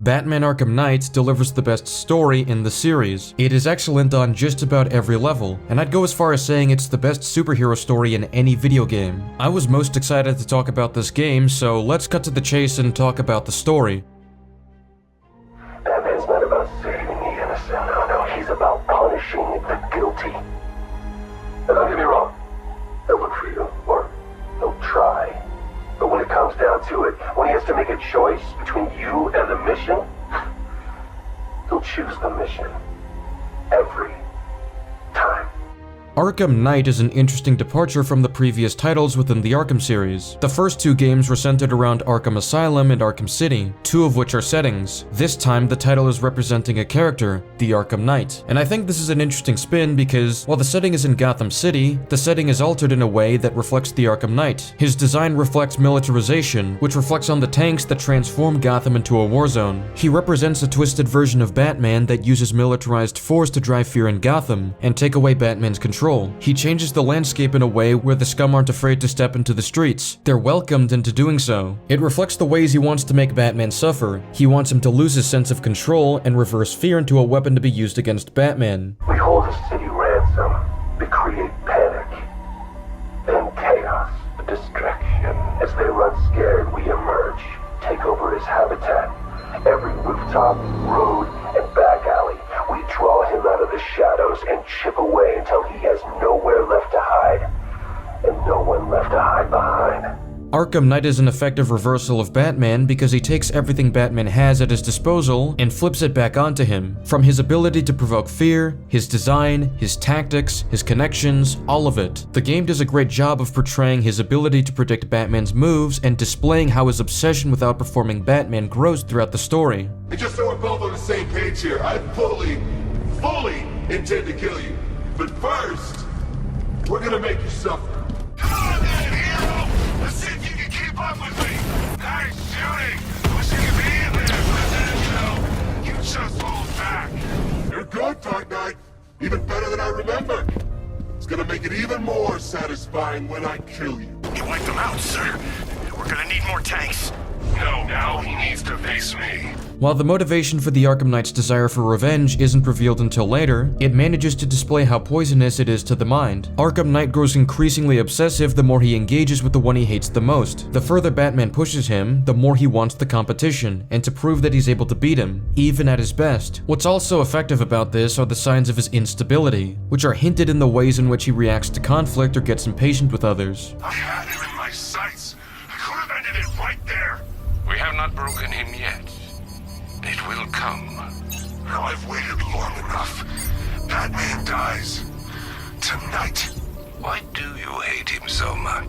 Batman Arkham Knight delivers the best story in the series. It is excellent on just about every level, and I'd go as far as saying it's the best superhero story in any video game. I was most excited to talk about this game, so let's cut to the chase and talk about the story. Batman's not about saving the innocent, no, he's about punishing the guilty. And don't get me wrong, he'll look for you, or he'll try. But when it comes down to it, when he has to make a choice between you and the mission, he'll choose the mission. Every time. Arkham Knight is an interesting departure from the previous titles within the Arkham series. The first two games were centered around Arkham Asylum and Arkham City, two of which are settings. This time, the title is representing a character, the Arkham Knight. And I think this is an interesting spin because, while the setting is in Gotham City, the setting is altered in a way that reflects the Arkham Knight. His design reflects militarization, which reflects on the tanks that transform Gotham into a war zone. He represents a twisted version of Batman that uses militarized force to drive fear in Gotham and take away Batman's control. He changes the landscape in a way where the scum aren't afraid to step into the streets. They're welcomed into doing so. It reflects the ways he wants to make Batman suffer. He wants him to lose his sense of control and reverse fear into a weapon to be used against Batman. We hold a city ransom. We create panic. Then chaos, distraction. As they run scared, we emerge, take over his habitat. Every rooftop, road, and back alley. We draw him out of the shadows and chip away until he has nowhere left to hide, and no one left to hide behind. Arkham Knight is an effective reversal of Batman because he takes everything Batman has at his disposal and flips it back onto him. From his ability to provoke fear, his design, his tactics, his connections, all of it. The game does a great job of portraying his ability to predict Batman's moves and displaying how his obsession with outperforming Batman grows throughout the story. And just so we're both on the same page here, I fully intend to kill you. But first, we're gonna make you suffer. Come on then, hero! Let's see if you can keep up with me! Nice shooting! Wish you could be in there, but then, you just hold back. You're good, Dark Knight. Even better than I remember. It's gonna make it even more satisfying when I kill you. You wiped them out, sir. We're gonna need more tanks. No, now he needs to face me. While the motivation for the Arkham Knight's desire for revenge isn't revealed until later, it manages to display how poisonous it is to the mind. Arkham Knight grows increasingly obsessive the more he engages with the one he hates the most. The further Batman pushes him, the more he wants the competition, and to prove that he's able to beat him, even at his best. What's also effective about this are the signs of his instability, which are hinted in the ways in which he reacts to conflict or gets impatient with others. I had him in my sights. I could have ended it right there. We have not broken him yet. It will come. Now I've waited long enough. Batman dies. Tonight. Why do you hate him so much?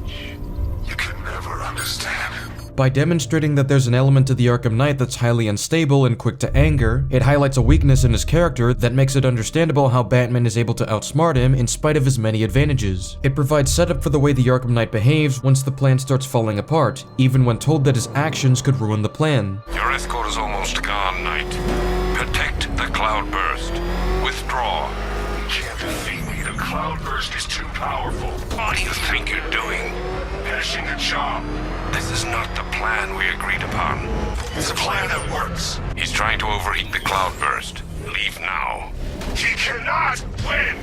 You can never understand. By demonstrating that there's an element to the Arkham Knight that's highly unstable and quick to anger, it highlights a weakness in his character that makes it understandable how Batman is able to outsmart him in spite of his many advantages. It provides setup for the way the Arkham Knight behaves once the plan starts falling apart, even when told that his actions could ruin the plan. Your escort is almost gone, Knight. Protect the cloudburst. Withdraw. You can't defeat me. The cloudburst is too powerful. What do you think you're doing? Finishing the job. This is not the plan we agreed upon. It's a plan that works. He's trying to overheat the cloudburst. Leave now. He cannot win.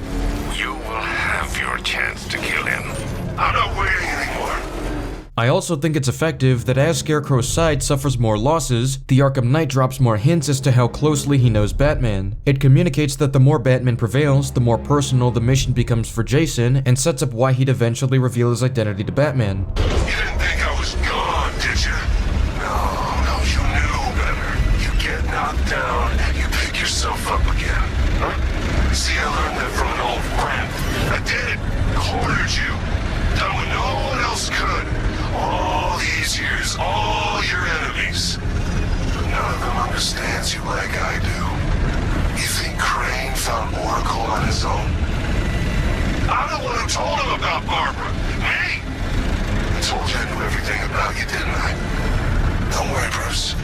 You will have your chance to kill him. I'm not waiting anymore. I also think it's effective that as Scarecrow's side suffers more losses, the Arkham Knight drops more hints as to how closely he knows Batman. It communicates that the more Batman prevails, the more personal the mission becomes for Jason, and sets up why he'd eventually reveal his identity to Batman. You didn't think I was gone, did you? No, you knew better. You get knocked down and you pick yourself up again. Huh? See, I learned that from an old friend. I did. Cornered you. Done what no one else could. All these years, all your enemies. But none of them understands you like I do. You think Crane found Oracle on his own? I'm the one who told him about Barbara. Me? I told you I knew everything about you, didn't I? Don't worry, Bruce.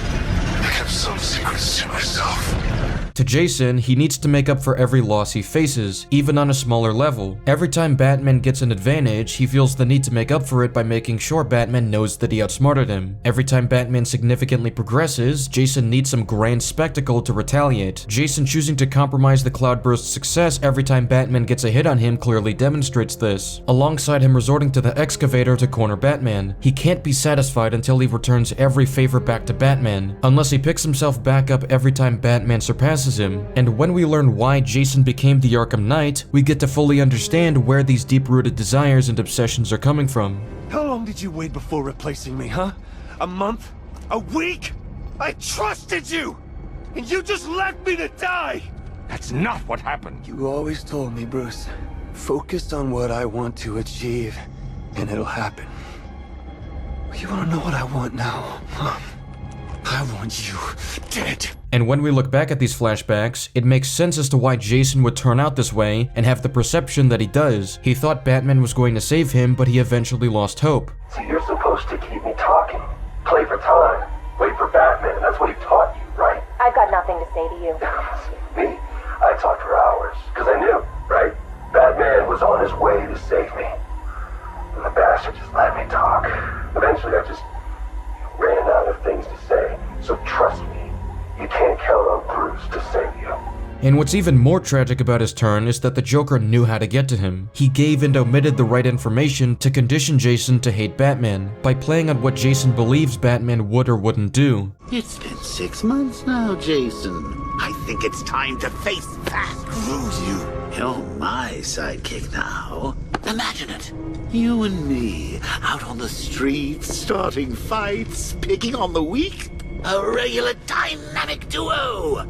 I kept some secrets to myself. To Jason, he needs to make up for every loss he faces, even on a smaller level. Every time Batman gets an advantage, he feels the need to make up for it by making sure Batman knows that he outsmarted him. Every time Batman significantly progresses, Jason needs some grand spectacle to retaliate. Jason choosing to compromise the Cloudburst's success every time Batman gets a hit on him clearly demonstrates this. Alongside him resorting to the excavator to corner Batman, he can't be satisfied until he returns every favor back to Batman, unless he picks himself back up every time Batman surpasses him. And when we learn why Jason became the Arkham Knight, we get to fully understand where these deep-rooted desires and obsessions are coming from. How long did you wait before replacing me, huh? A month? A week? I trusted you! And you just left me to die! That's not what happened. You always told me, Bruce. Focus on what I want to achieve, and it'll happen. You wanna know what I want now? I want you dead. And when we look back at these flashbacks, it makes sense as to why Jason would turn out this way and have the perception that he does. He thought Batman was going to save him, but he eventually lost hope. So you're supposed to keep me talking, play for time, wait for Batman. That's what he taught you, right? I've got nothing to say to you. Me? I talked for hours, because I knew, right? Batman was on his way to save me. And the bastard just let me talk. Eventually I just ran out of things to say. So trust me, you can't count on Bruce to save you. And what's even more tragic about his turn is that the Joker knew how to get to him. He gave and omitted the right information to condition Jason to hate Batman, by playing on what Jason believes Batman would or wouldn't do. It's been 6 months now, Jason. I think it's time to face that. Screw you. You're my sidekick now. Imagine it. You and me, out on the streets, starting fights, picking on the weak. A regular dynamic duo.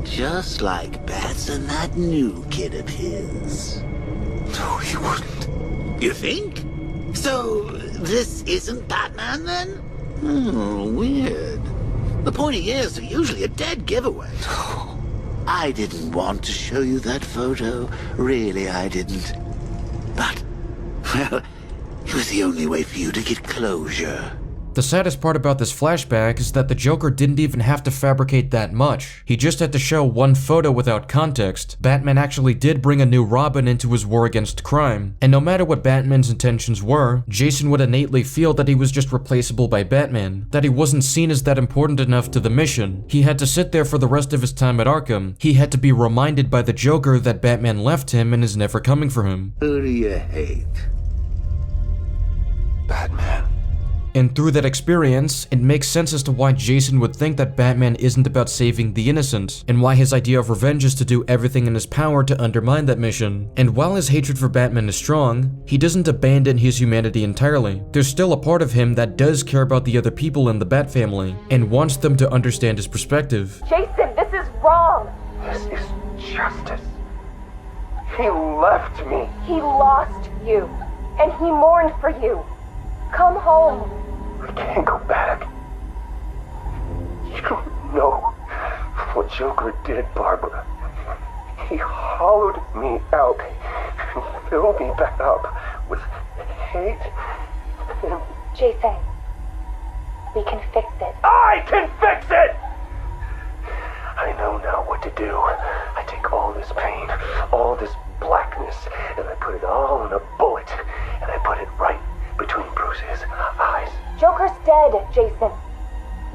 Just like Bats and that new kid of his. No, he wouldn't. You think? So, this isn't Batman then? Oh, weird. The pointy ears are usually a dead giveaway. I didn't want to show you that photo. Really, I didn't. But, well, it was the only way for you to get closure. The saddest part about this flashback is that the Joker didn't even have to fabricate that much. He just had to show one photo without context. Batman actually did bring a new Robin into his war against crime. And no matter what Batman's intentions were, Jason would innately feel that he was just replaceable by Batman, that he wasn't seen as that important enough to the mission. He had to sit there for the rest of his time at Arkham. He had to be reminded by the Joker that Batman left him and is never coming for him. Who do you hate? Batman. And through that experience, it makes sense as to why Jason would think that Batman isn't about saving the innocent, and why his idea of revenge is to do everything in his power to undermine that mission. And while his hatred for Batman is strong, he doesn't abandon his humanity entirely. There's still a part of him that does care about the other people in the Bat family, and wants them to understand his perspective. Jason, this is wrong. This is justice. He left me. He lost you, and he mourned for you. Come home. I can't go back. You don't know what Joker did, Barbara. He hollowed me out and filled me back up with hate and... Jason, we can fix it. I can fix it! I know now what to do. I take all this pain, all this blackness, and I put it all in a bullet, and I put it right between Bruce's eyes. Joker's dead, Jason.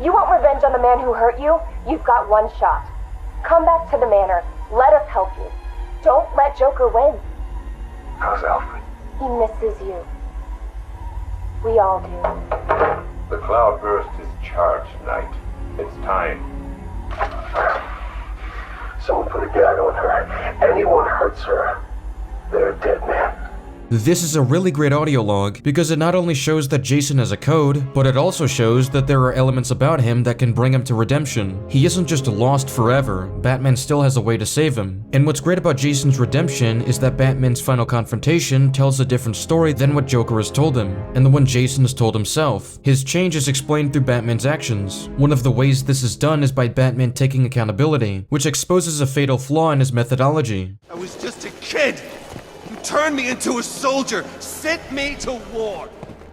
You want revenge on the man who hurt you? You've got one shot. Come back to the manor. Let us help you. Don't let Joker win. How's Alfred? He misses you. We all do. The Cloudburst is charged, Knight. It's time. Someone put a gag on her. Anyone hurts her, they're a dead man. This is a really great audio log because it not only shows that Jason has a code, but it also shows that there are elements about him that can bring him to redemption. He isn't just lost forever, Batman still has a way to save him. And what's great about Jason's redemption is that Batman's final confrontation tells a different story than what Joker has told him, and the one Jason has told himself. His change is explained through Batman's actions. One of the ways this is done is by Batman taking accountability, which exposes a fatal flaw in his methodology. I was just a kid. You turned me into a soldier, sent me to war.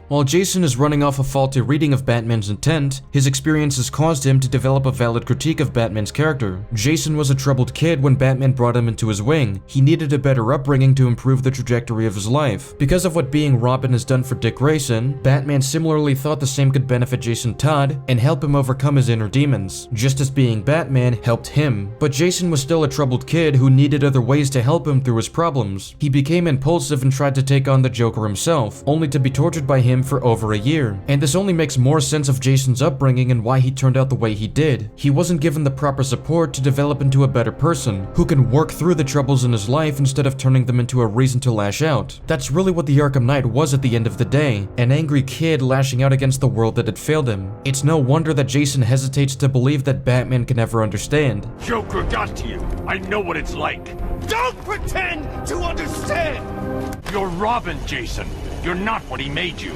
While Jason is running off a faulty reading of Batman's intent, his experiences caused him to develop a valid critique of Batman's character. Jason was a troubled kid when Batman brought him into his wing. He needed a better upbringing to improve the trajectory of his life. Because of what being Robin has done for Dick Grayson, Batman similarly thought the same could benefit Jason Todd and help him overcome his inner demons, just as being Batman helped him. But Jason was still a troubled kid who needed other ways to help him through his problems. He became impulsive and tried to take on the Joker himself, only to be tortured by him for over a year. And this only makes more sense of Jason's upbringing and why he turned out the way he did. He wasn't given the proper support to develop into a better person, who can work through the troubles in his life instead of turning them into a reason to lash out. That's really what the Arkham Knight was at the end of the day, an angry kid lashing out against the world that had failed him. It's no wonder that Jason hesitates to believe that Batman can ever understand. Joker got to you. I know what it's like. Don't pretend to understand! You're Robin, Jason. You're not what he made you.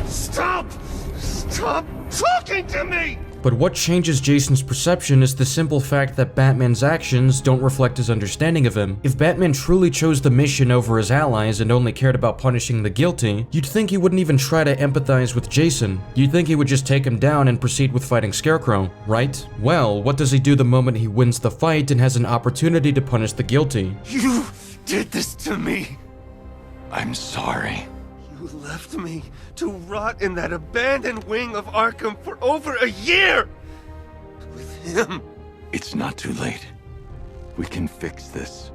Stop! Stop talking to me! But what changes Jason's perception is the simple fact that Batman's actions don't reflect his understanding of him. If Batman truly chose the mission over his allies and only cared about punishing the guilty, you'd think he wouldn't even try to empathize with Jason. You'd think he would just take him down and proceed with fighting Scarecrow, right? Well, what does he do the moment he wins the fight and has an opportunity to punish the guilty? You did this to me! I'm sorry. You left me to rot in that abandoned wing of Arkham for over a year! With him! It's not too late. We can fix this.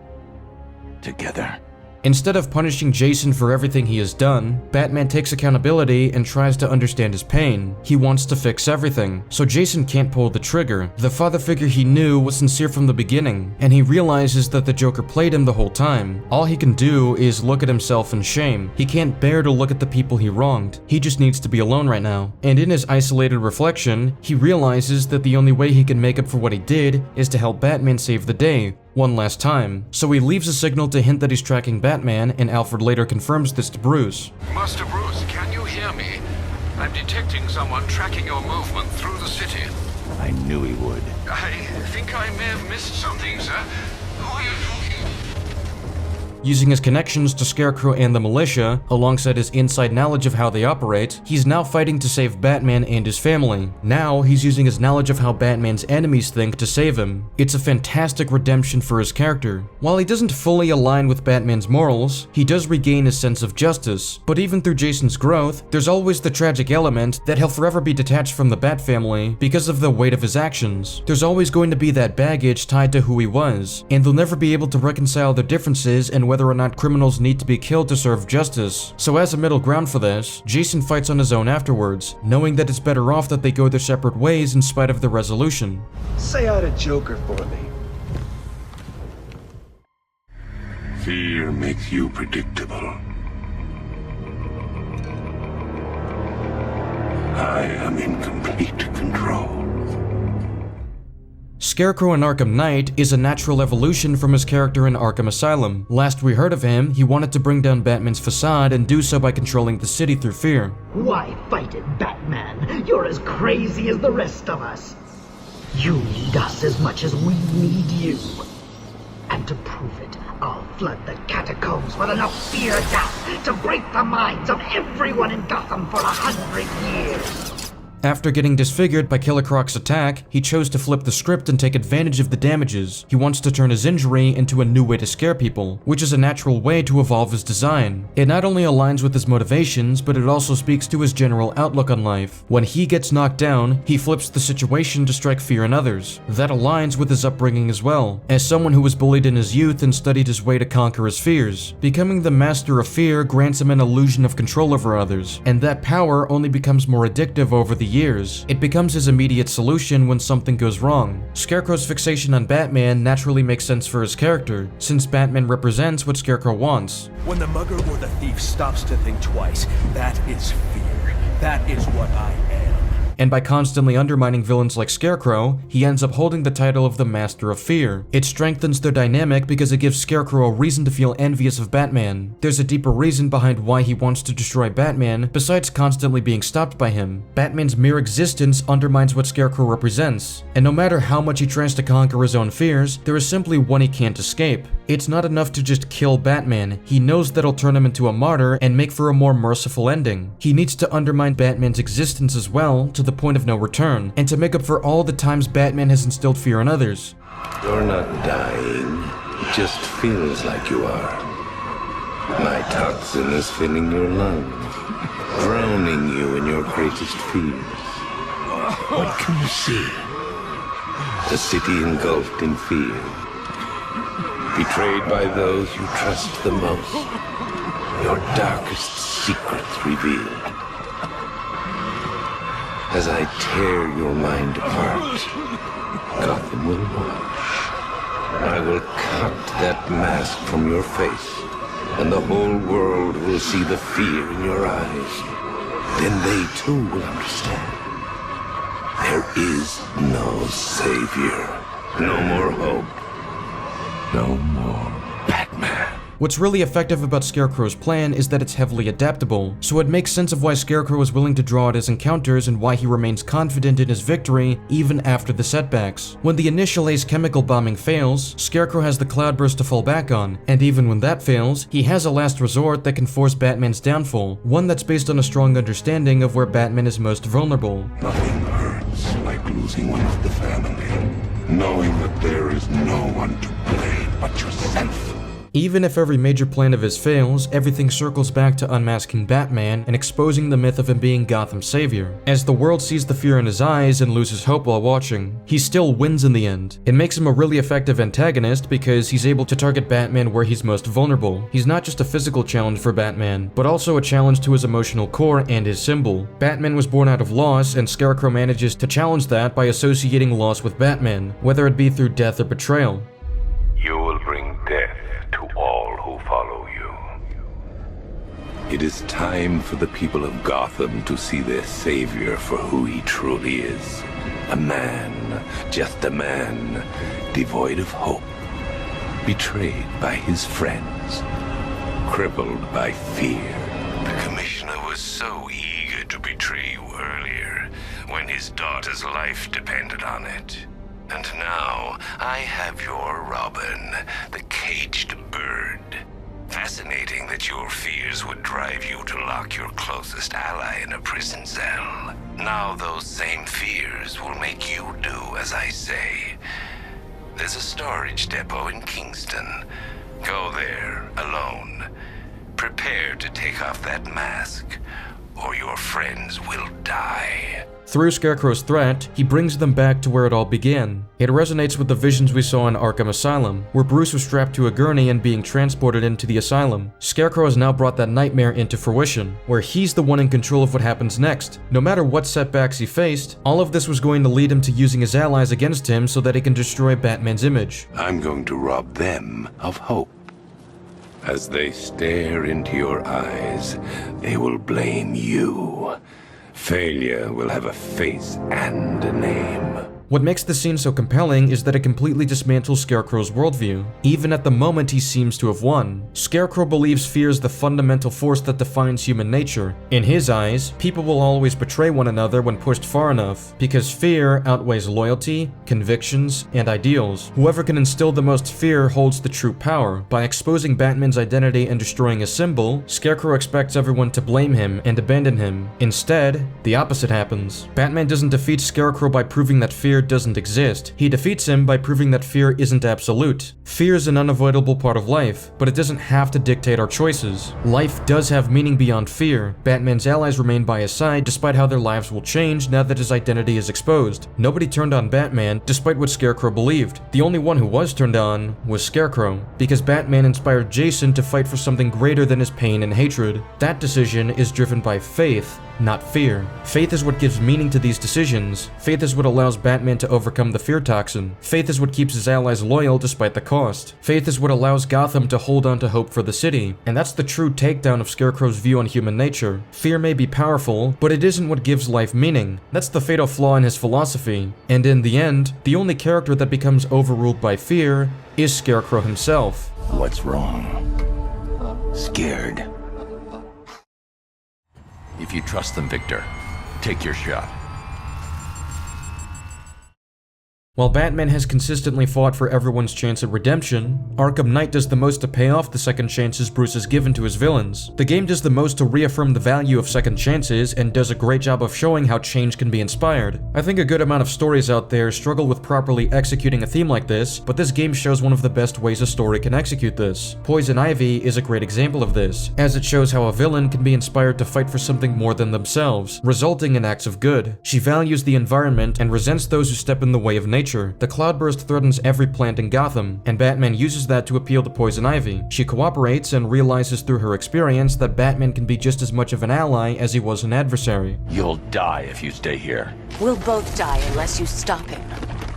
Together. Instead of punishing Jason for everything he has done, Batman takes accountability and tries to understand his pain. He wants to fix everything, so Jason can't pull the trigger. The father figure he knew was sincere from the beginning, and he realizes that the Joker played him the whole time. All he can do is look at himself in shame. He can't bear to look at the people he wronged. He just needs to be alone right now. And in his isolated reflection, he realizes that the only way he can make up for what he did is to help Batman save the day one last time. So he leaves a signal to hint that he's tracking Batman, and Alfred later confirms this to Bruce. Master Bruce, can you hear me? I'm detecting someone tracking your movement through the city. I knew he would. I think I may have missed something, sir. Who are you talking? Using his connections to Scarecrow and the militia, alongside his inside knowledge of how they operate, he's now fighting to save Batman and his family. Now, he's using his knowledge of how Batman's enemies think to save him. It's a fantastic redemption for his character. While he doesn't fully align with Batman's morals, he does regain his sense of justice. But even through Jason's growth, there's always the tragic element that he'll forever be detached from the Bat family because of the weight of his actions. There's always going to be that baggage tied to who he was, and they'll never be able to reconcile their differences and whether or not criminals need to be killed to serve justice. So as a middle ground for this, Jason fights on his own afterwards, knowing that it's better off that they go their separate ways in spite of the resolution. Say hi to Joker for me. Fear makes you predictable. I am in complete control. Scarecrow in Arkham Knight is a natural evolution from his character in Arkham Asylum. Last we heard of him, he wanted to bring down Batman's facade and do so by controlling the city through fear. Why fight it, Batman? You're as crazy as the rest of us. You need us as much as we need you. And to prove it, I'll flood the catacombs with enough fear gas to break the minds of everyone in Gotham for 100 years. After getting disfigured by Killer Croc's attack, he chose to flip the script and take advantage of the damages. He wants to turn his injury into a new way to scare people, which is a natural way to evolve his design. It not only aligns with his motivations, but it also speaks to his general outlook on life. When he gets knocked down, he flips the situation to strike fear in others. That aligns with his upbringing as well, as someone who was bullied in his youth and studied his way to conquer his fears. Becoming the master of fear grants him an illusion of control over others, and that power only becomes more addictive over the years. It becomes his immediate solution when something goes wrong. Scarecrow's fixation on Batman naturally makes sense for his character, since Batman represents what Scarecrow wants. When the mugger or the thief stops to think twice, that is fear. That is what I am. and by constantly undermining villains like Scarecrow, he ends up holding the title of the Master of Fear. It strengthens their dynamic because it gives Scarecrow a reason to feel envious of Batman. There's a deeper reason behind why he wants to destroy Batman, besides constantly being stopped by him. Batman's mere existence undermines what Scarecrow represents, and no matter how much he tries to conquer his own fears, there is simply one he can't escape. It's not enough to just kill Batman. He knows that'll turn him into a martyr and make for a more merciful ending. He needs to undermine Batman's existence as well, to the point of no return, and to make up for all the times Batman has instilled fear in others. You're not dying. It just feels like you are. My toxin is filling your lungs, drowning you in your greatest fears. What can you see? A city engulfed in fear. Betrayed by those you trust the most. Your darkest secrets revealed. As I tear your mind apart, Gotham will watch. I will cut that mask from your face, and the whole world will see the fear in your eyes. Then they too will understand. There is no savior, no more hope, no more Batman. What's really effective about Scarecrow's plan is that it's heavily adaptable, so it makes sense of why Scarecrow is willing to draw out his encounters and why he remains confident in his victory even after the setbacks. When the initial Ace chemical bombing fails, Scarecrow has the Cloudburst to fall back on, and even when that fails, he has a last resort that can force Batman's downfall, one that's based on a strong understanding of where Batman is most vulnerable. Nothing hurts like losing one of the family, knowing that there is no one to blame but yourself. Even if every major plan of his fails, everything circles back to unmasking Batman and exposing the myth of him being Gotham's savior. As the world sees the fear in his eyes and loses hope while watching, he still wins in the end. It makes him a really effective antagonist because he's able to target Batman where he's most vulnerable. He's not just a physical challenge for Batman, but also a challenge to his emotional core and his symbol. Batman was born out of loss, and Scarecrow manages to challenge that by associating loss with Batman, whether it be through death or betrayal. You will bring death to all who follow you. It is time for the people of Gotham to see their savior for who he truly is. A man, just a man, devoid of hope, betrayed by his friends, crippled by fear. The Commissioner was so eager to betray you earlier, when his daughter's life depended on it. And now, I have your Robin, the caged bird. Fascinating that your fears would drive you to lock your closest ally in a prison cell. Now those same fears will make you do as I say. There's a storage depot in Kingston. Go there, alone. Prepare to take off that mask, or your friends will die. Through Scarecrow's threat, he brings them back to where it all began. It resonates with the visions we saw in Arkham Asylum, where Bruce was strapped to a gurney and being transported into the asylum. Scarecrow has now brought that nightmare into fruition, where he's the one in control of what happens next. No matter what setbacks he faced, all of this was going to lead him to using his allies against him so that he can destroy Batman's image. I'm going to rob them of hope. As they stare into your eyes, they will blame you. Failure will have a face and a name. What makes this scene so compelling is that it completely dismantles Scarecrow's worldview. Even at the moment he seems to have won, Scarecrow believes fear is the fundamental force that defines human nature. In his eyes, people will always betray one another when pushed far enough, because fear outweighs loyalty, convictions, and ideals. Whoever can instill the most fear holds the true power. By exposing Batman's identity and destroying his symbol, Scarecrow expects everyone to blame him and abandon him. Instead, the opposite happens. Batman doesn't defeat Scarecrow by proving that fear doesn't exist. He defeats him by proving that fear isn't absolute. Fear is an unavoidable part of life, but it doesn't have to dictate our choices. Life does have meaning beyond fear. Batman's allies remain by his side despite how their lives will change now that his identity is exposed. Nobody turned on Batman despite what Scarecrow believed. The only one who was turned on was Scarecrow, because Batman inspired Jason to fight for something greater than his pain and hatred. That decision is driven by faith, not fear. Faith is what gives meaning to these decisions. Faith is what allows Batman Batman to overcome the fear toxin. Faith is what keeps his allies loyal despite the cost. Faith is what allows Gotham to hold on to hope for the city, and that's the true takedown of Scarecrow's view on human nature. Fear may be powerful, but it isn't what gives life meaning. That's the fatal flaw in his philosophy, and in the end, the only character that becomes overruled by fear is Scarecrow himself. What's wrong? Scared. If you trust them, Victor, take your shot. While Batman has consistently fought for everyone's chance at redemption, Arkham Knight does the most to pay off the second chances Bruce has given to his villains. The game does the most to reaffirm the value of second chances and does a great job of showing how change can be inspired. I think a good amount of stories out there struggle with properly executing a theme like this, but this game shows one of the best ways a story can execute this. Poison Ivy is a great example of this, as it shows how a villain can be inspired to fight for something more than themselves, resulting in acts of good. She values the environment and resents those who step in the way of nature. The cloudburst threatens every plant in Gotham, and Batman uses that to appeal to Poison Ivy. She cooperates and realizes through her experience that Batman can be just as much of an ally as he was an adversary. You'll die if you stay here. We'll both die unless you stop him.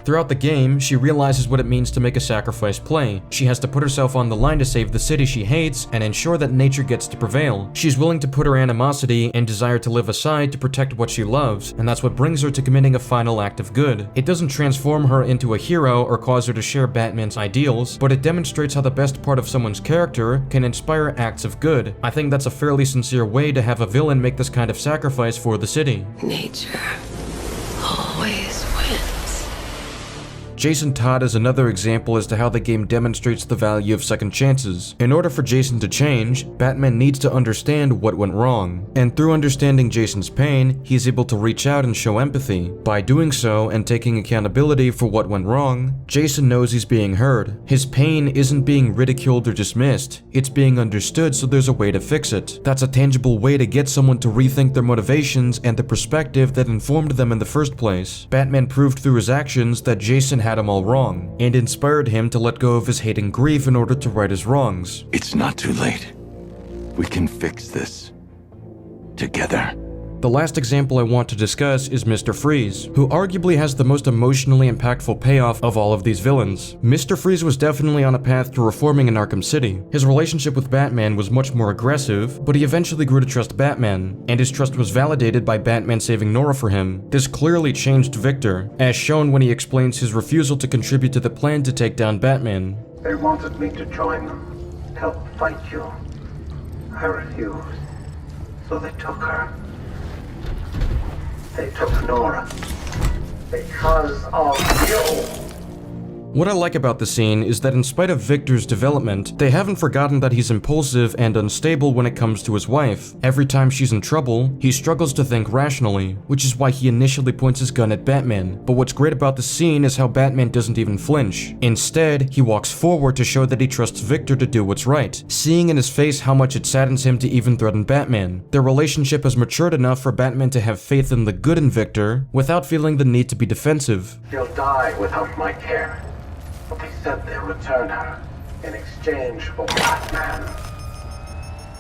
Throughout the game, she realizes what it means to make a sacrifice play. She has to put herself on the line to save the city she hates and ensure that nature gets to prevail. She's willing to put her animosity and desire to live aside to protect what she loves, and that's what brings her to committing a final act of good. It doesn't transform her into a hero or cause her to share Batman's ideals, but it demonstrates how the best part of someone's character can inspire acts of good. I think that's a fairly sincere way to have a villain make this kind of sacrifice for the city. Nature always wins. Jason Todd is another example as to how the game demonstrates the value of second chances. In order for Jason to change, Batman needs to understand what went wrong. And through understanding Jason's pain, he's able to reach out and show empathy. By doing so and taking accountability for what went wrong, Jason knows he's being heard. His pain isn't being ridiculed or dismissed, it's being understood, so there's a way to fix it. That's a tangible way to get someone to rethink their motivations and the perspective that informed them in the first place. Batman proved through his actions that Jason had him all wrong, and inspired him to let go of his hate and grief in order to right his wrongs. It's not too late. We can fix this. Together. The last example I want to discuss is Mr. Freeze, who arguably has the most emotionally impactful payoff of all of these villains. Mr. Freeze was definitely on a path to reforming in Arkham City. His relationship with Batman was much more aggressive, but he eventually grew to trust Batman, and his trust was validated by Batman saving Nora for him. This clearly changed Victor, as shown when he explains his refusal to contribute to the plan to take down Batman. They wanted me to join them, help fight you. I refused, so they took her. They took Nora because of you. What I like about the scene is that in spite of Victor's development, they haven't forgotten that he's impulsive and unstable when it comes to his wife. Every time she's in trouble, he struggles to think rationally, which is why he initially points his gun at Batman. But what's great about the scene is how Batman doesn't even flinch. Instead, he walks forward to show that he trusts Victor to do what's right, seeing in his face how much it saddens him to even threaten Batman. Their relationship has matured enough for Batman to have faith in the good in Victor without feeling the need to be defensive. She'll die without my care. But they said they'll return her in exchange for Batman.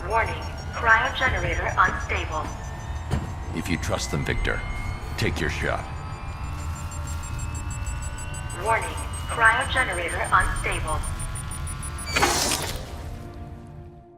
Warning, cryogenerator unstable. If you trust them, Victor, take your shot. Warning, cryogenerator unstable.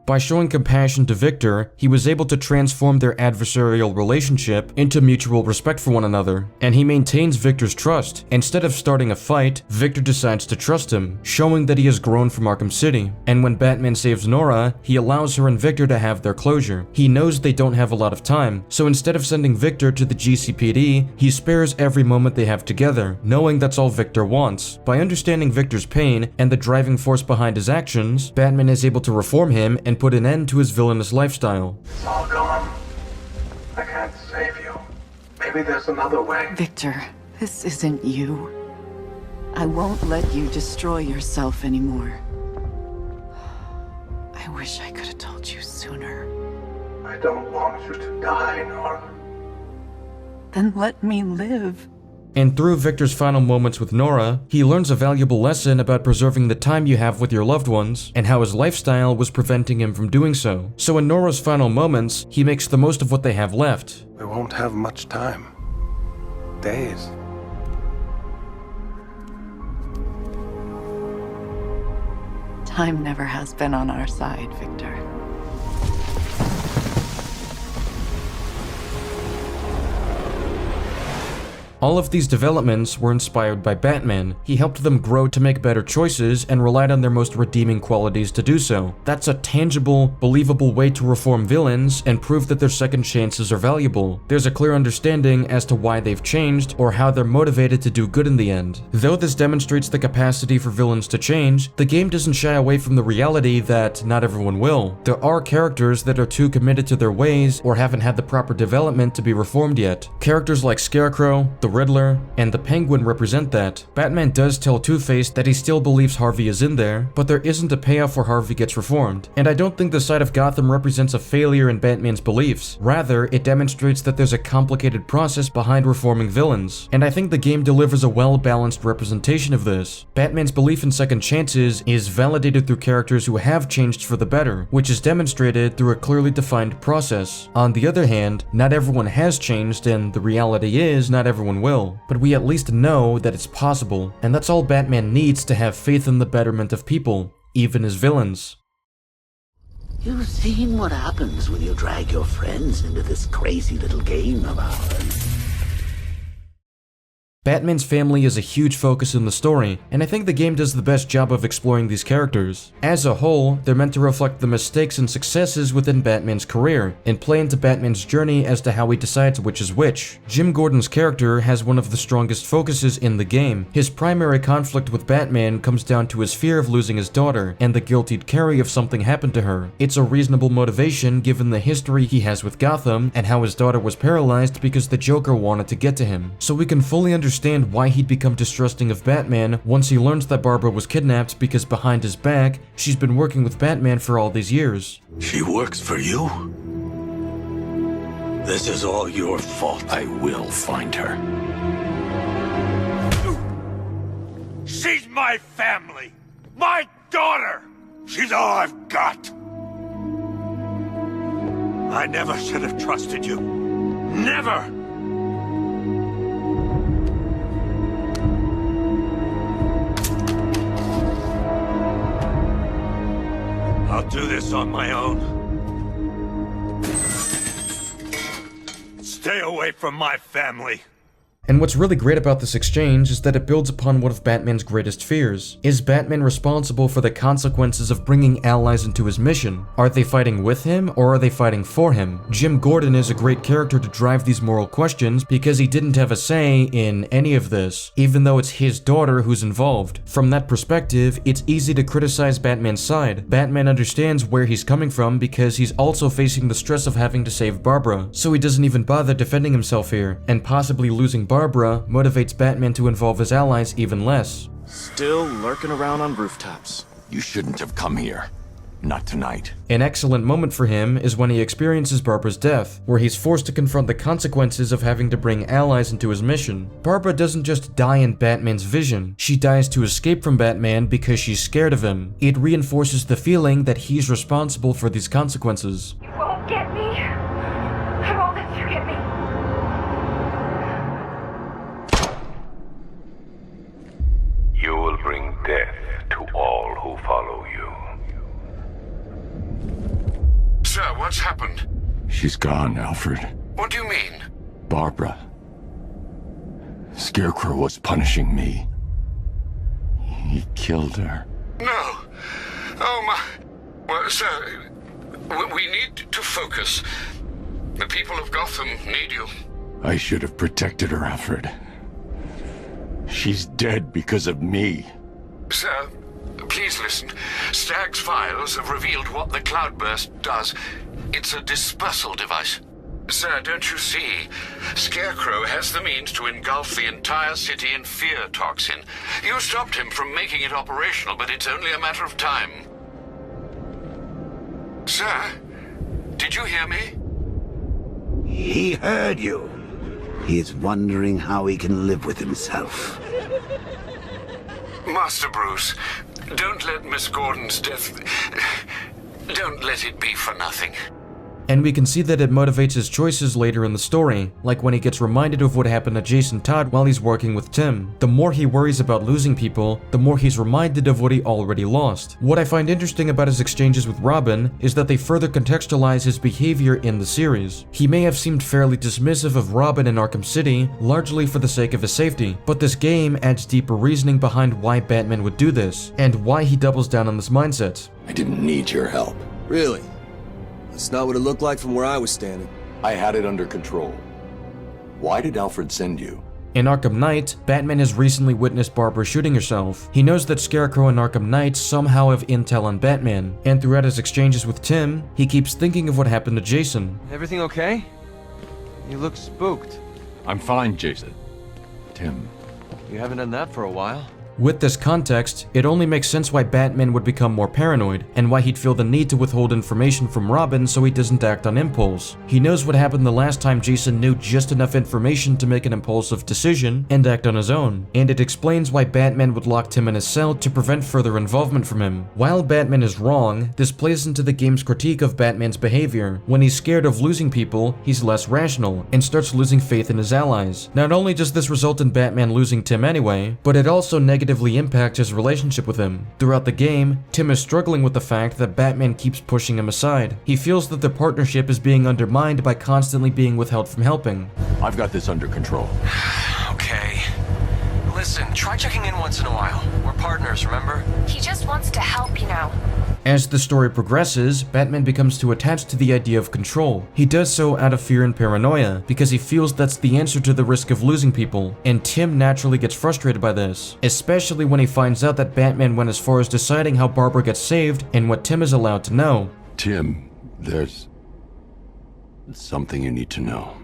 By showing compassion to Victor, he was able to transform their adversarial relationship into mutual respect for one another, and he maintains Victor's trust. Instead of starting a fight, Victor decides to trust him, showing that he has grown from Arkham City. And when Batman saves Nora, he allows her and Victor to have their closure. He knows they don't have a lot of time, so instead of sending Victor to the GCPD, he spares every moment they have together, knowing that's all Victor wants. By understanding Victor's pain and the driving force behind his actions, Batman is able to reform him and put an end to his villainous lifestyle. It's all gone. I can't save you. Maybe there's another way. Victor, this isn't you. I won't let you destroy yourself anymore. I wish I could have told you sooner. I don't want you to die, Nora. Then let me live. And through Victor's final moments with Nora, he learns a valuable lesson about preserving the time you have with your loved ones, and how his lifestyle was preventing him from doing so. So in Nora's final moments, he makes the most of what they have left. We won't have much time. Days. Time never has been on our side, Victor. All of these developments were inspired by Batman. He helped them grow to make better choices and relied on their most redeeming qualities to do so. That's a tangible, believable way to reform villains and prove that their second chances are valuable. There's a clear understanding as to why they've changed or how they're motivated to do good in the end. Though this demonstrates the capacity for villains to change, the game doesn't shy away from the reality that not everyone will. There are characters that are too committed to their ways or haven't had the proper development to be reformed yet. Characters like Scarecrow, the Riddler, and the Penguin represent that. Batman does tell Two-Face that he still believes Harvey is in there, but there isn't a payoff where Harvey gets reformed. And I don't think the side of Gotham represents a failure in Batman's beliefs. Rather, it demonstrates that there's a complicated process behind reforming villains. And I think the game delivers a well-balanced representation of this. Batman's belief in second chances is validated through characters who have changed for the better, which is demonstrated through a clearly defined process. On the other hand, not everyone has changed, and the reality is not everyone will, but we at least know that it's possible, and that's all Batman needs to have faith in the betterment of people, even as villains. You've seen what happens when you drag your friends into this crazy little game of ours. Batman's family is a huge focus in the story, and I think the game does the best job of exploring these characters. As a whole, they're meant to reflect the mistakes and successes within Batman's career, and play into Batman's journey as to how he decides which is which. Jim Gordon's character has one of the strongest focuses in the game. His primary conflict with Batman comes down to his fear of losing his daughter, and the guilt he'd carry if something happened to her. It's a reasonable motivation given the history he has with Gotham, and how his daughter was paralyzed because the Joker wanted to get to him. So we can fully understand why he'd become distrusting of Batman once he learns that Barbara was kidnapped, because behind his back, she's been working with Batman for all these years. She works for you? This is all your fault. I will find her. She's my family! My daughter! She's all I've got! I never should have trusted you. Never! I'll do this on my own. Stay away from my family. And what's really great about this exchange is that it builds upon one of Batman's greatest fears. Is Batman responsible for the consequences of bringing allies into his mission? Are they fighting with him, or are they fighting for him? Jim Gordon is a great character to drive these moral questions because he didn't have a say in any of this, even though it's his daughter who's involved. From that perspective, it's easy to criticize Batman's side. Batman understands where he's coming from because he's also facing the stress of having to save Barbara, so he doesn't even bother defending himself here, and possibly losing Barbara motivates Batman to involve his allies even less. Still lurking around on rooftops. You shouldn't have come here. Not tonight. An excellent moment for him is when he experiences Barbara's death, where he's forced to confront the consequences of having to bring allies into his mission. Barbara doesn't just die in Batman's vision, she dies to escape from Batman because she's scared of him. It reinforces the feeling that he's responsible for these consequences. You won't get me. I won't let you get me. You will bring death to all who follow you. Sir, what's happened? She's gone, Alfred. What do you mean? Barbara. Scarecrow was punishing me. He killed her. No. Oh my... Well, sir, we need to focus. The people of Gotham need you. I should have protected her, Alfred. She's dead because of me. Sir, please listen. Stagg's files have revealed what the cloudburst does. It's a dispersal device. Sir, don't you see? Scarecrow has the means to engulf the entire city in fear toxin. You stopped him from making it operational, but it's only a matter of time. Sir, did you hear me? He heard you. He's wondering how he can live with himself. Master Bruce, don't let Miss Gordon's death... Don't let it be for nothing. And we can see that it motivates his choices later in the story, like when he gets reminded of what happened to Jason Todd while he's working with Tim. The more he worries about losing people, the more he's reminded of what he already lost. What I find interesting about his exchanges with Robin is that they further contextualize his behavior in the series. He may have seemed fairly dismissive of Robin in Arkham City, largely for the sake of his safety, but this game adds deeper reasoning behind why Batman would do this, and why he doubles down on this mindset. I didn't need your help. Really? That's not what it looked like from where I was standing. I had it under control. Why did Alfred send you? In Arkham Knight, Batman has recently witnessed Barbara shooting herself. He knows that Scarecrow and Arkham Knight somehow have intel on Batman, and throughout his exchanges with Tim, he keeps thinking of what happened to Jason. Everything okay? You look spooked. I'm fine, Jason. Tim. You haven't done that for a while. With this context, it only makes sense why Batman would become more paranoid, and why he'd feel the need to withhold information from Robin so he doesn't act on impulse. He knows what happened the last time Jason knew just enough information to make an impulsive decision and act on his own, and it explains why Batman would lock Tim in his cell to prevent further involvement from him. While Batman is wrong, this plays into the game's critique of Batman's behavior. When he's scared of losing people, he's less rational, and starts losing faith in his allies. Not only does this result in Batman losing Tim anyway, but it also negatively impacts his relationship with him. Throughout the game, Tim is struggling with the fact that Batman keeps pushing him aside. He feels that their partnership is being undermined by constantly being withheld from helping. I've got this under control. Okay. Listen, try checking in once in a while. We're partners, remember? He just wants to help, you know. As the story progresses, Batman becomes too attached to the idea of control. He does so out of fear and paranoia, because he feels that's the answer to the risk of losing people, and Tim naturally gets frustrated by this, especially when he finds out that Batman went as far as deciding how Barbara gets saved and what Tim is allowed to know. Tim, there's something you need to know.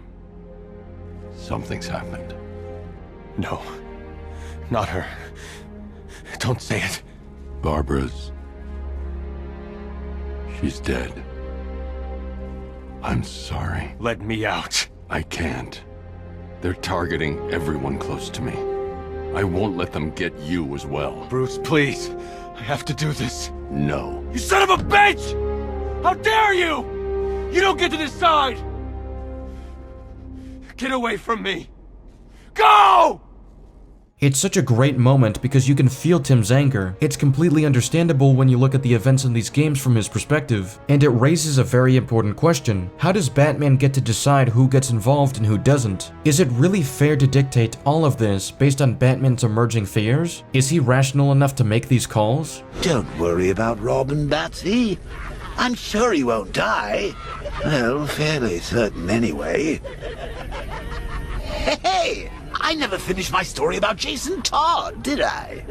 Something's happened. No. Not her. Don't say it. She's dead. I'm sorry. Let me out. I can't. They're targeting everyone close to me. I won't let them get you as well. Bruce, please. I have to do this. No. You son of a bitch! How dare you! You don't get to decide! Get away from me! Go! It's such a great moment because you can feel Tim's anger. It's completely understandable when you look at the events in these games from his perspective. And it raises a very important question. How does Batman get to decide who gets involved and who doesn't? Is it really fair to dictate all of this based on Batman's emerging fears? Is he rational enough to make these calls? Don't worry about Robin, Batsy. I'm sure he won't die. Well, fairly certain anyway. Hey! I never finished my story about Jason Todd, did I?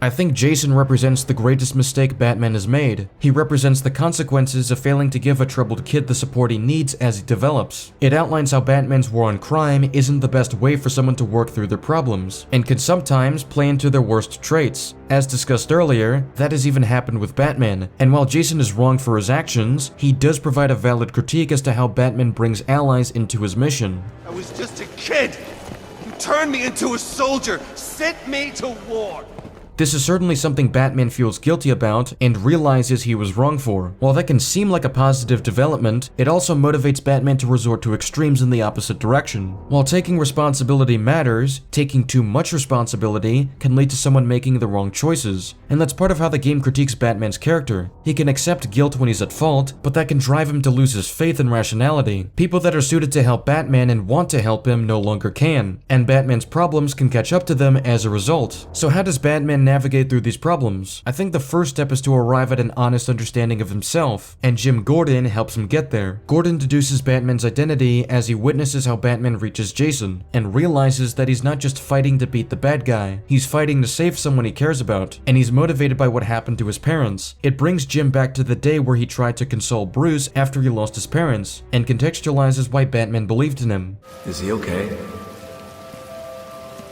I think Jason represents the greatest mistake Batman has made. He represents the consequences of failing to give a troubled kid the support he needs as he develops. It outlines how Batman's war on crime isn't the best way for someone to work through their problems, and can sometimes play into their worst traits. As discussed earlier, that has even happened with Batman, and while Jason is wrong for his actions, he does provide a valid critique as to how Batman brings allies into his mission. I was just a kid! You turned me into a soldier! Sent me to war! This is certainly something Batman feels guilty about and realizes he was wrong for. While that can seem like a positive development, it also motivates Batman to resort to extremes in the opposite direction. While taking responsibility matters, taking too much responsibility can lead to someone making the wrong choices. And that's part of how the game critiques Batman's character. He can accept guilt when he's at fault, but that can drive him to lose his faith in rationality. People that are suited to help Batman and want to help him no longer can, and Batman's problems can catch up to them as a result. So how does Batman navigate through these problems? I think the first step is to arrive at an honest understanding of himself, and Jim Gordon helps him get there. Gordon deduces Batman's identity as he witnesses how Batman reaches Jason, and realizes that he's not just fighting to beat the bad guy, he's fighting to save someone he cares about, and he's motivated by what happened to his parents. It brings Jim back to the day where he tried to console Bruce after he lost his parents, and contextualizes why Batman believed in him. Is he okay?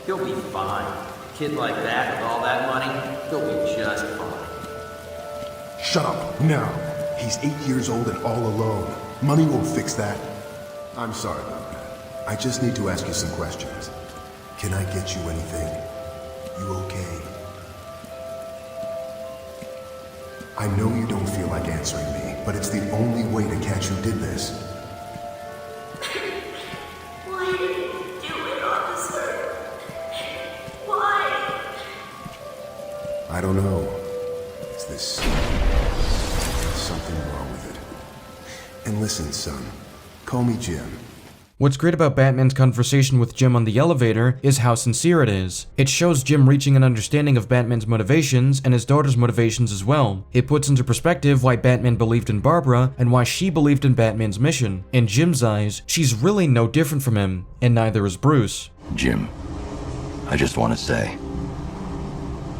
He'll be fine. A kid like that with all that money, he'll be just fine. Shut up, now. He's 8 years old and all alone. Money won't fix that. I'm sorry about that. I just need to ask you some questions. Can I get you anything? You okay? I know you don't feel like answering me, but it's the only way to catch who did this. Why did you do it, officer? Why? I don't know. Is this something wrong with it? And listen, son. Call me Jim. What's great about Batman's conversation with Jim on the elevator is how sincere it is. It shows Jim reaching an understanding of Batman's motivations and his daughter's motivations as well. It puts into perspective why Batman believed in Barbara and why she believed in Batman's mission. In Jim's eyes, she's really no different from him, and neither is Bruce. Jim, I just want to say,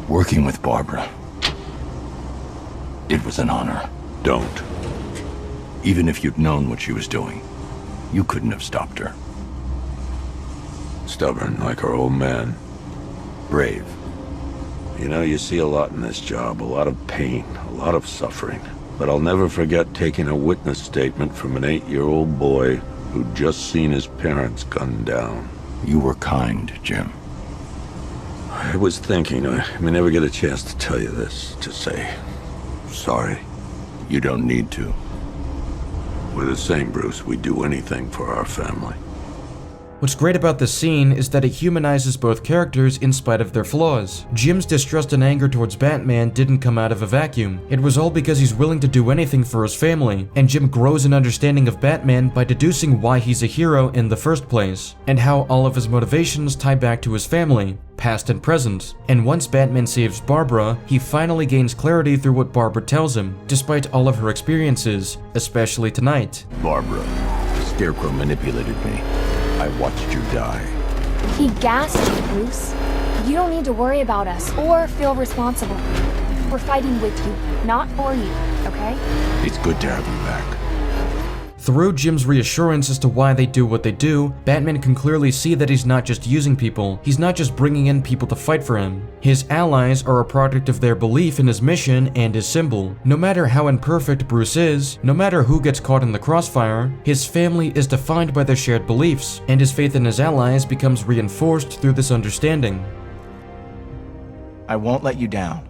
working with Barbara, it was an honor. Don't. Even if you'd known what she was doing, you couldn't have stopped her. Stubborn like her old man. Brave. You know, you see a lot in this job, a lot of pain, a lot of suffering. But I'll never forget taking a witness statement from an 8-year-old boy who'd just seen his parents gunned down. You were kind, Jim. I was thinking, I may never get a chance to tell you this, to say sorry. You don't need to. We're the same, Bruce. We do anything for our family. What's great about this scene is that it humanizes both characters in spite of their flaws. Jim's distrust and anger towards Batman didn't come out of a vacuum. It was all because he's willing to do anything for his family, and Jim grows an understanding of Batman by deducing why he's a hero in the first place, and how all of his motivations tie back to his family, past and present. And once Batman saves Barbara, he finally gains clarity through what Barbara tells him, despite all of her experiences, especially tonight. Barbara, Scarecrow manipulated me. I watched you die. He gassed you, Bruce. You don't need to worry about us or feel responsible. We're fighting with you, not for you, okay? It's good to have you back. Through Jim's reassurance as to why they do what they do, Batman can clearly see that he's not just using people, he's not just bringing in people to fight for him. His allies are a product of their belief in his mission and his symbol. No matter how imperfect Bruce is, no matter who gets caught in the crossfire, his family is defined by their shared beliefs, and his faith in his allies becomes reinforced through this understanding. I won't let you down.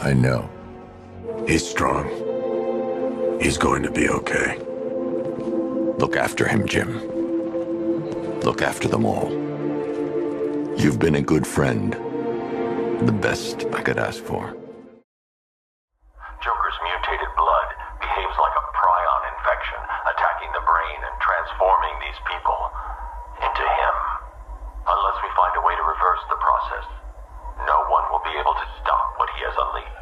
I know. He's strong. He's going to be okay. Look after him, Jim. Look after them all. You've been a good friend. The best I could ask for. Joker's mutated blood behaves like a prion infection, attacking the brain and transforming these people into him. Unless we find a way to reverse the process, no one will be able to stop what he has unleashed.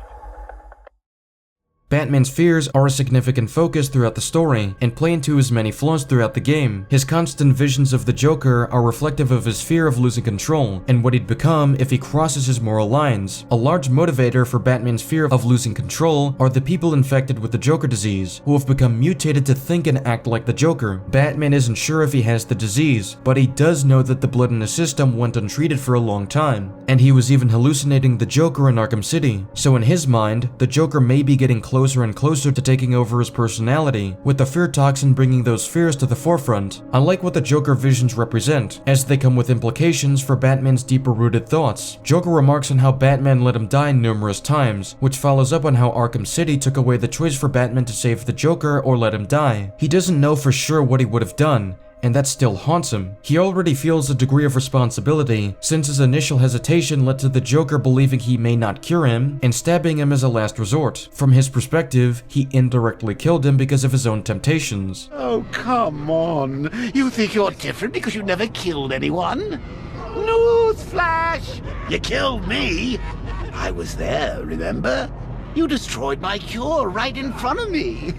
Batman's fears are a significant focus throughout the story, and play into his many flaws throughout the game. His constant visions of the Joker are reflective of his fear of losing control, and what he'd become if he crosses his moral lines. A large motivator for Batman's fear of losing control are the people infected with the Joker disease, who have become mutated to think and act like the Joker. Batman isn't sure if he has the disease, but he does know that the blood in his system went untreated for a long time, and he was even hallucinating the Joker in Arkham City. So in his mind, the Joker may be getting closer and closer to taking over his personality, with the fear toxin bringing those fears to the forefront. Unlike what the Joker visions represent, as they come with implications for Batman's deeper-rooted thoughts. Joker remarks on how Batman let him die numerous times, which follows up on how Arkham City took away the choice for Batman to save the Joker or let him die. He doesn't know for sure what he would have done, and that still haunts him. He already feels a degree of responsibility, since his initial hesitation led to the Joker believing he may not cure him, and stabbing him as a last resort. From his perspective, he indirectly killed him because of his own temptations. Oh, come on. You think you're different because you never killed anyone? Newsflash! You killed me! I was there, remember? You destroyed my cure right in front of me.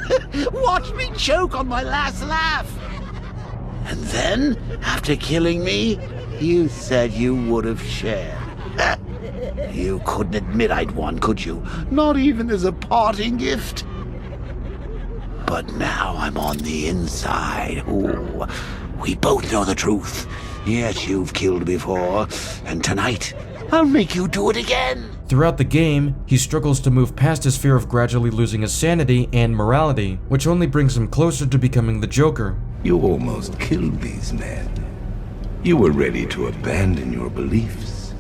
Watch me choke on my last laugh. And then, after killing me, you said you would have shared. You couldn't admit I'd won, could you? Not even as a parting gift. But now I'm on the inside. Ooh, we both know the truth. Yes, you've killed before, and tonight, I'll make you do it again. Throughout the game, he struggles to move past his fear of gradually losing his sanity and morality, which only brings him closer to becoming the Joker. You almost killed these men. You were ready to abandon your beliefs.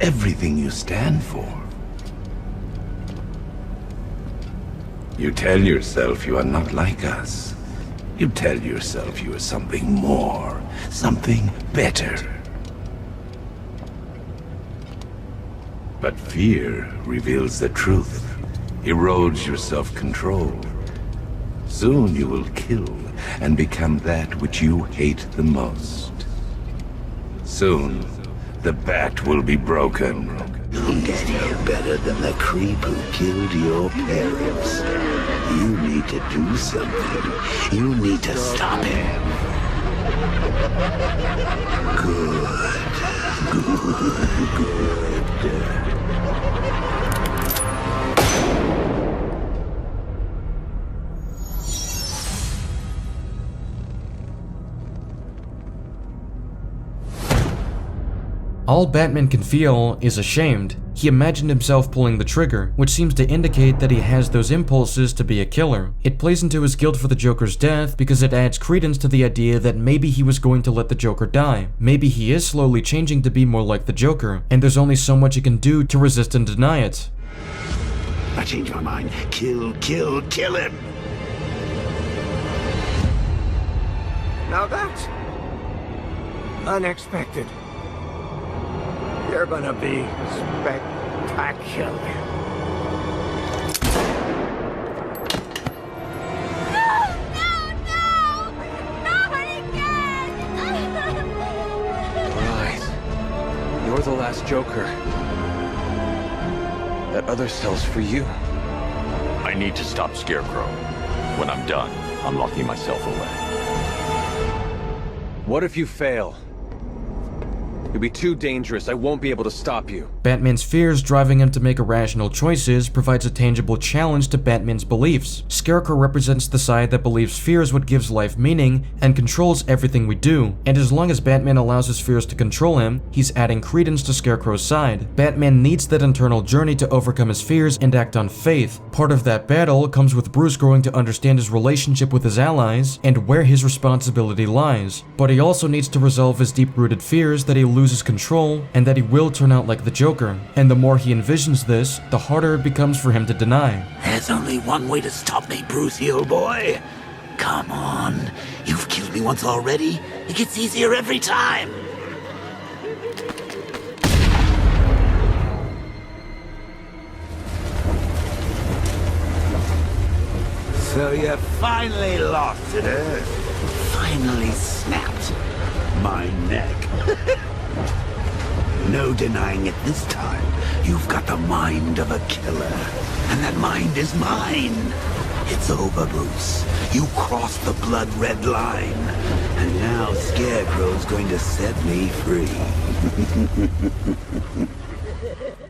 everything you stand for. You tell yourself you are not like us. You tell yourself you are something more, something better. But fear reveals the truth, erodes your self-control. Soon you will kill and become that which you hate the most. Soon, the bat will be broken. You'll get here better than the creep who killed your parents. You need to do something. You need to stop him. Good. All Batman can feel is ashamed. He imagined himself pulling the trigger, which seems to indicate that he has those impulses to be a killer. It plays into his guilt for the Joker's death because it adds credence to the idea that maybe he was going to let the Joker die. Maybe he is slowly changing to be more like the Joker, and there's only so much he can do to resist and deny it. I changed my mind. Kill him! Now that's unexpected. You're gonna be spectacular. Right. You're the last Joker. That other cell's for you. I need to stop Scarecrow. When I'm done, I'm locking myself away. What if you fail? You'll be too dangerous. I won't be able to stop you. Batman's fears driving him to make irrational choices provides a tangible challenge to Batman's beliefs. Scarecrow represents the side that believes fear is what gives life meaning and controls everything we do. And as long as Batman allows his fears to control him, he's adding credence to Scarecrow's side. Batman needs that internal journey to overcome his fears and act on faith. Part of that battle comes with Bruce growing to understand his relationship with his allies and where his responsibility lies. But he also needs to resolve his deep-rooted fears that he loses control and that he will turn out like the Joker. And the more he envisions this, the harder it becomes for him to deny. There's only one way to stop me, Brucey, old boy. Come on. You've killed me once already. It gets easier every time. So you finally lost it, eh? Finally snapped my neck. No denying it this time. You've got the mind of a killer. And that mind is mine. It's over, Bruce. You crossed the blood-red line. And now Scarecrow's going to set me free.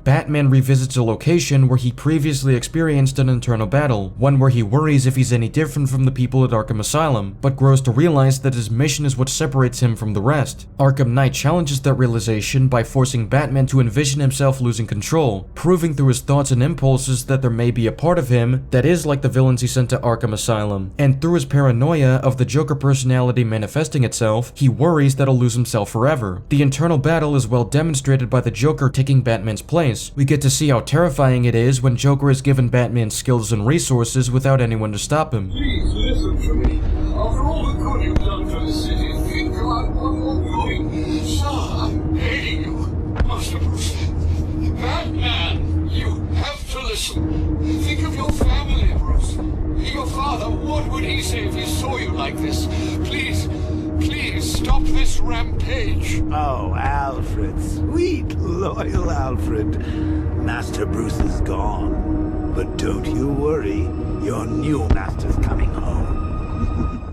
Batman revisits a location where he previously experienced an internal battle, one where he worries if he's any different from the people at Arkham Asylum, but grows to realize that his mission is what separates him from the rest. Arkham Knight challenges that realization by forcing Batman to envision himself losing control, proving through his thoughts and impulses that there may be a part of him that is like the villains he sent to Arkham Asylum, and through his paranoia of the Joker personality manifesting itself, he worries that he'll lose himself forever. The internal battle is well demonstrated by the Joker taking Batman's place. We get to see how terrifying it is when Joker is given Batman's skills and resources without anyone to stop him. Please listen to me. After all the good you've done for the city, think about what you're doing. Sir, I'm begging you. Master Bruce. Batman, you have to listen. Think of your family, Bruce. Your father, what would he say if he saw you like this? Please, please stop this rampage. Oh, Alfred. Sweet, loyal Alfred. Master Bruce is gone. But don't you worry. Your new master's coming home.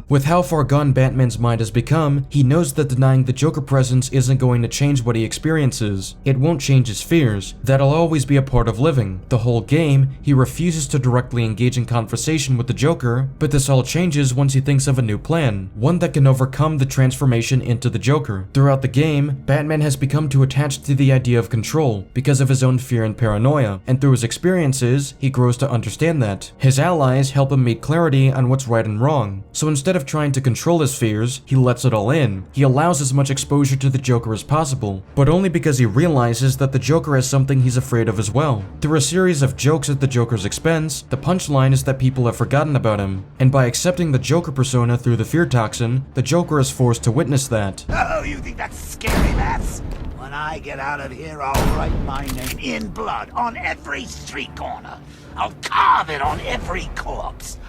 With how far gone Batman's mind has become, he knows that denying the Joker presence isn't going to change what he experiences. It won't change his fears. That'll always be a part of living. The whole game, he refuses to directly engage in conversation with the Joker, but this all changes once he thinks of a new plan, one that can overcome the transformation into the Joker. Throughout the game, Batman has become too attached to the idea of control because of his own fear and paranoia, and through his experiences, he grows to understand that. His allies help him make clarity on what's right and wrong. So instead instead of trying to control his fears, he lets it all in. He allows as much exposure to the Joker as possible, but only because he realizes that the Joker has something he's afraid of as well. Through a series of jokes at the Joker's expense, the punchline is that people have forgotten about him, and by accepting the Joker persona through the fear toxin, the Joker is forced to witness that. Oh, you think that's scary, Bats? When I get out of here, I'll write my name in blood on every street corner. I'll carve it on every corpse.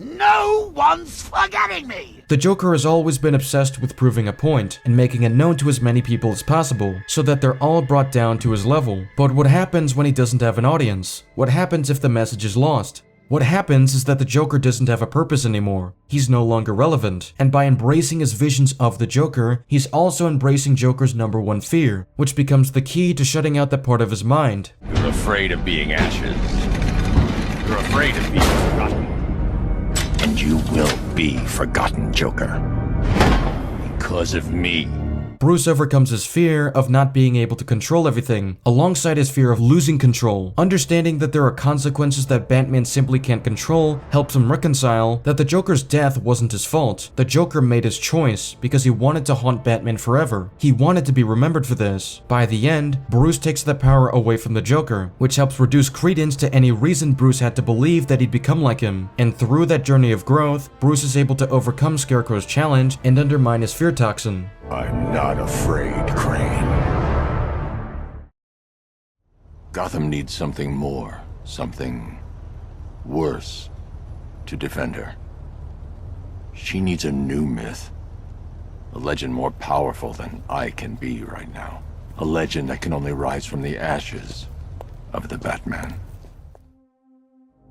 No one's forgetting me! The Joker has always been obsessed with proving a point and making it known to as many people as possible, so that they're all brought down to his level. But what happens when he doesn't have an audience? What happens if the message is lost? What happens is that the Joker doesn't have a purpose anymore. He's no longer relevant, and by embracing his visions of the Joker, he's also embracing Joker's #1 fear, which becomes the key to shutting out that part of his mind. You're afraid of being ashes. You're afraid of being forgotten. And you will be forgotten, Joker. Because of me. Bruce overcomes his fear of not being able to control everything, alongside his fear of losing control. Understanding that there are consequences that Batman simply can't control helps him reconcile that the Joker's death wasn't his fault. The Joker made his choice because he wanted to haunt Batman forever. He wanted to be remembered for this. By the end, Bruce takes that power away from the Joker, which helps reduce credence to any reason Bruce had to believe that he'd become like him. And through that journey of growth, Bruce is able to overcome Scarecrow's challenge and undermine his fear toxin. I'm not afraid, Crane. Gotham needs something more, something worse to defend her. She needs a new myth. A legend more powerful than I can be right now. A legend that can only rise from the ashes of the Batman.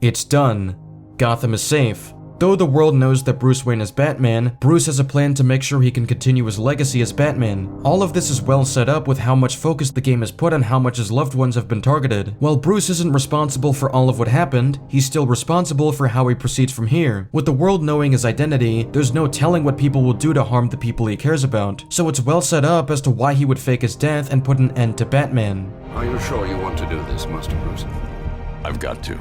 It's done. Gotham is safe. Though the world knows that Bruce Wayne is Batman, Bruce has a plan to make sure he can continue his legacy as Batman. All of this is well set up with how much focus the game has put on how much his loved ones have been targeted. While Bruce isn't responsible for all of what happened, he's still responsible for how he proceeds from here. With the world knowing his identity, there's no telling what people will do to harm the people he cares about. So it's well set up as to why he would fake his death and put an end to Batman. Are you sure you want to do this, Master Bruce? I've got to.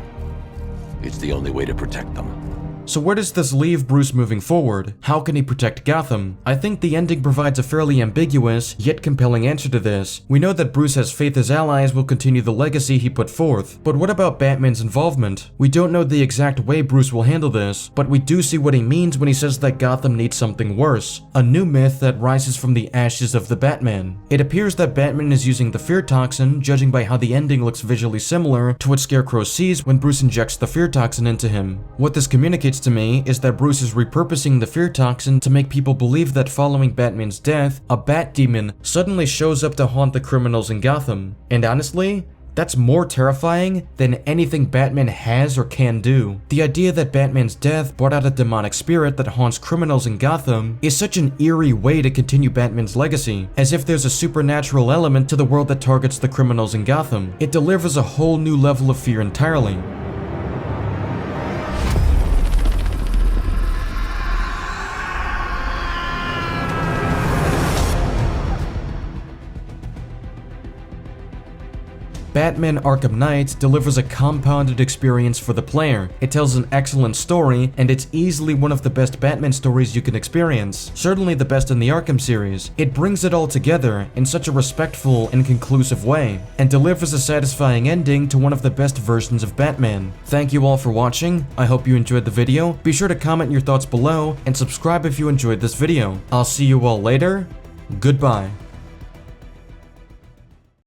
It's the only way to protect them. So where does this leave Bruce moving forward? How can he protect Gotham? I think the ending provides a fairly ambiguous, yet compelling answer to this. We know that Bruce has faith his allies will continue the legacy he put forth, but what about Batman's involvement? We don't know the exact way Bruce will handle this, but we do see what he means when he says that Gotham needs something worse. A new myth that rises from the ashes of the Batman. It appears that Batman is using the fear toxin, judging by how the ending looks visually similar to what Scarecrow sees when Bruce injects the fear toxin into him. What this communicates to me is that Bruce is repurposing the fear toxin to make people believe that following Batman's death, a bat demon suddenly shows up to haunt the criminals in Gotham. And honestly, that's more terrifying than anything Batman has or can do. The idea that Batman's death brought out a demonic spirit that haunts criminals in Gotham is such an eerie way to continue Batman's legacy, as if there's a supernatural element to the world that targets the criminals in Gotham. It delivers a whole new level of fear entirely. Batman Arkham Knight delivers a compounded experience for the player. It tells an excellent story, and it's easily one of the best Batman stories you can experience. Certainly the best in the Arkham series. It brings it all together in such a respectful and conclusive way, and delivers a satisfying ending to one of the best versions of Batman. Thank you all for watching. I hope you enjoyed the video. Be sure to comment your thoughts below, and subscribe if you enjoyed this video. I'll see you all later. Goodbye.